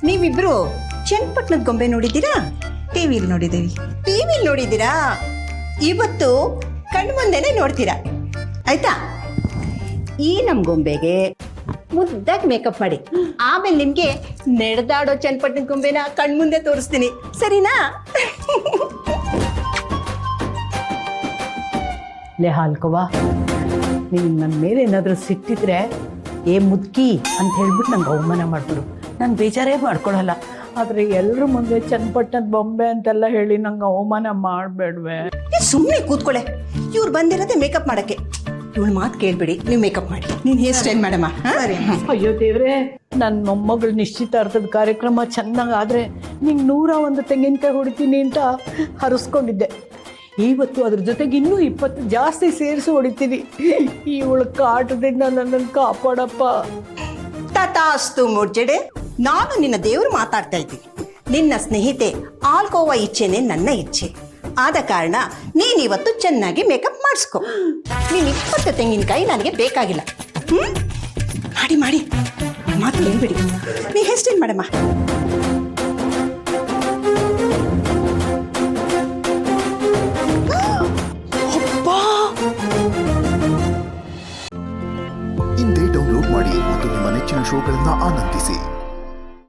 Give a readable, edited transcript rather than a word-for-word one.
ನೀವಿಬ್ರು ಚನ್ನಪಟ್ಟಣದ ಗೊಂಬೆ ನೋಡಿದ್ದೀರಾ? ಟಿವಿಲಿ ನೋಡಿದ್ದೀವಿ. ಟಿವಿಲಿ ನೋಡಿದ್ದೀರಾ? ಇವತ್ತು ಕಣ್ಮುಂದೆನೆ ನೋಡ್ತೀರಾ ಆಯ್ತಾ? ಈ ನಮ್ಮ ಗೊಂಬೆಗೆ ಮುದ್ದಾಗಿ ಮೇಕಪ್ ಮಾಡಿ ಆಮೇಲೆ ನಿಮ್ಗೆ ನಡೆದಾಡೋ ಚನ್ನಪಟ್ಟಣದ ಗೊಂಬೆನ ಕಣ್ಮುಂದೆ ತೋರಿಸ್ತೀನಿ, ಸರಿನಾ? ಲೇ ಹಾಲ್ಕವ್ವ, ನೀನು ನನ್ನ ಮೇಲೆ ಏನಾದರೂ ಸಿಟ್ಟಿದ್ರೆ ಏ ಮುದ್ಕಿ ಅಂತ ಹೇಳ್ಬಿಟ್ಟು ನಂಗೆ ಅವಮಾನ ಮಾಡಿಬಿಡು. ನಾನು ಬೇಜಾರೇ ಮಾಡ್ಕೊಳಲ್ಲ. ಆದರೆ ಎಲ್ಲರ ಮುಂದೆ ಚನ್ನಪಟ್ಟಣದ ಬೊಂಬೆ ಅಂತೆಲ್ಲ ಹೇಳಿ ನಂಗೆ ಅವಮಾನ ಮಾಡಬೇಡ್ವೆ. ಸುಮ್ಮನೆ ಕೂತ್ಕೊಳ್ಳೆ, ಇವ್ರು ಬಂದಿರೋದೇ ಮೇಕಪ್ ಮಾಡಕ್ಕೆ. ಇವಳು ಮಾತು ಕೇಳ್ಬೇಡಿ, ನೀವು ಮೇಕಪ್ ಮಾಡಿ. ನೀನು ಹೇರ್ ಸ್ಟೈಲ್ ಮಾಡಮ್ಮ. ಅಯ್ಯೋ ದೇವ್ರೆ, ನನ್ನ ಮೊಮ್ಮಗಳ ನಿಶ್ಚಿತಾರ್ಥದ ಕಾರ್ಯಕ್ರಮ ಚೆನ್ನಾಗಾದರೆ ನಿಂಗೆ 101 ತೆಂಗಿನಕಾಯಿ ಹೊಡಿತೀನಿ ಅಂತ ಹರಿಸ್ಕೊಂಡಿದ್ದೆ. ಇವತ್ತು ಅದ್ರ ಜೊತೆಗೆ ಇನ್ನೂ 20 ಜಾಸ್ತಿ ಸೇರಿಸಿ ಹೊಡಿತೀನಿ. ಇವಳ ಕಾಟದಿಂದ ನನ್ನನ್ನು ಕಾಪಾಡಪ್ಪ. ತಥಾಸ್ತು ಮುರ್ಜಡೆ. ನಾನು ನಿನ್ನ ದೇವರು ಮಾತಾಡ್ತಾ ಇದ್ದೀನಿ. ನಿನ್ನ ಸ್ನೇಹಿತೆ ಆಲ್ಕೋವಾ ಇಚ್ಛೆನೆ ನನ್ನ ಇಚ್ಛೆ. ಆದ ಕಾರಣ ನೀನಿವತ್ತು ಚೆನ್ನಾಗಿ ಮೇಕಪ್ ಮಾಡಿಸ್ಕೊ. ನೀನು 20 ತೆಂಗಿನಕಾಯಿ ನನಗೆ ಬೇಕಾಗಿಲ್ಲ. ಮಾಡಿ ಮಾಡಿ ಮಾತು ಹೇಳ್ಬೇಡಿ. ನೀ ಹೇರ್ ಸ್ಟೈಲ್ ಮಾಡಮ್ಮ. ಇಂದೇ ಡೌನ್ಲೋಡ್ ಮಾಡಿ ಮತ್ತು ನಿಮ್ಮ ನೆಚ್ಚಿನ ಶೋಗಳನ್ನು ಆನಂದಿಸಿ.